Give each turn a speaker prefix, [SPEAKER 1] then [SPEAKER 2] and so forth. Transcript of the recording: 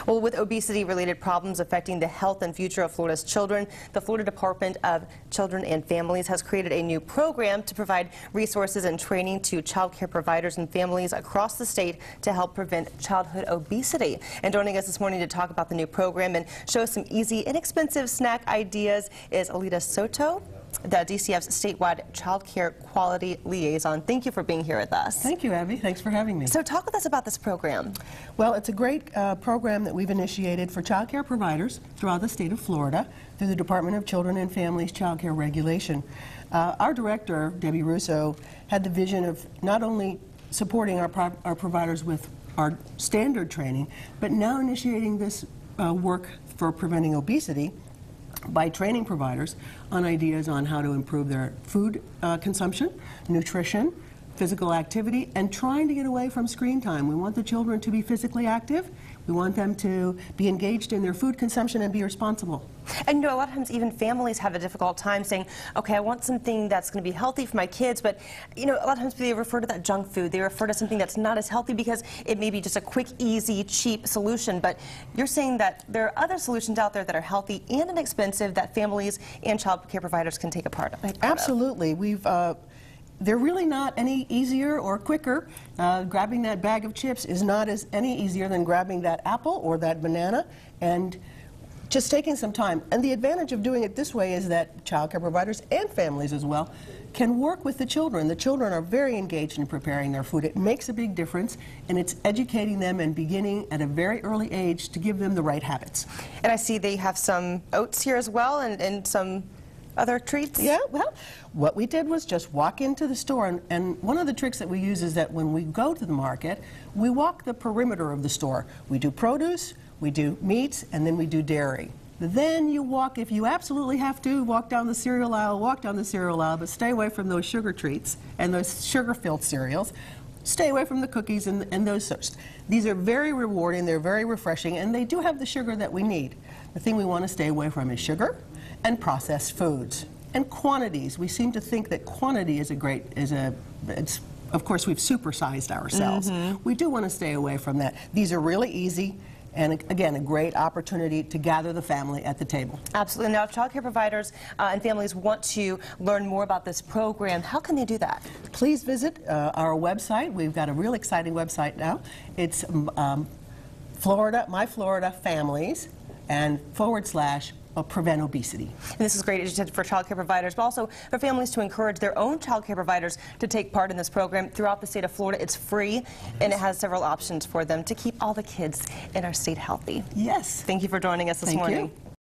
[SPEAKER 1] Well, with obesity-related problems affecting the health and future of Florida's children, the Florida Department of Children and Families has created a new program to provide resources and training to child care providers and families across the state to help prevent childhood obesity. And joining us this morning to talk about the new program and show some easy, inexpensive snack ideas is Alita Soto, the DCF's statewide child care quality liaison. Thank you for being here with us.
[SPEAKER 2] Thank you, Abby. Thanks for having me.
[SPEAKER 1] So talk with us about this program.
[SPEAKER 2] Well, it's a great program that we've initiated for child care providers throughout the state of Florida through the Department of Children and Families Child Care Regulation. Our director, Debbie Russo, had the vision of not only supporting our providers with our standard training, but now initiating this work for preventing obesity by training providers on ideas on how to improve their food consumption, nutrition, physical activity, and trying to get away from screen time. We want the children to be physically active. We want them to be engaged in their food consumption and be responsible.
[SPEAKER 1] And you know, a lot of times even families have a difficult time saying, okay, I want something that's going to be healthy for my kids, but you know, a lot of times they refer to that junk food. They refer to something that's not as healthy because it may be just a quick, easy, cheap solution. But you're saying that there are other solutions out there that are healthy and inexpensive that families and child care providers can take a part of.
[SPEAKER 2] Absolutely. They're really not any easier or quicker. Grabbing that bag of chips is not any easier than grabbing that apple or that banana and just taking some time. And the advantage of doing it this way is that child care providers and families as well can work with the children. The children are very engaged in preparing their food. It makes a big difference, and it's educating them and beginning at a very early age to give them the right habits.
[SPEAKER 1] And I see they have some oats here as well and some other treats?
[SPEAKER 2] Yeah, well, what we did was just walk into the store, and one of the tricks that we use is that when we go to the market, we walk the perimeter of the store. We do produce, we do meats, and then we do dairy. Then you walk, if you absolutely have to, walk down the cereal aisle, but stay away from those sugar treats and those sugar-filled cereals. Stay away from the cookies and those sorts. These are very rewarding, they're very refreshing, and they do have the sugar that we need. The thing we want to stay away from is sugar and processed foods. And quantities. We seem to think that quantity is of course, we've supersized ourselves. We do want to stay away from that. These are really easy, and again, a great opportunity to gather the family at the table.
[SPEAKER 1] Absolutely. Now, if child care providers and families want to learn more about this program, how can they do that?
[SPEAKER 2] Please visit our website. We've got a real exciting website now. It's My Florida Families and / Prevent Obesity.
[SPEAKER 1] And this is great for child care providers, but also for families to encourage their own child care providers to take part in this program. Throughout the state of Florida, it's free, and it has several options for them to keep all the kids in our state healthy.
[SPEAKER 2] Yes.
[SPEAKER 1] Thank you for joining us this morning.
[SPEAKER 2] Thank you.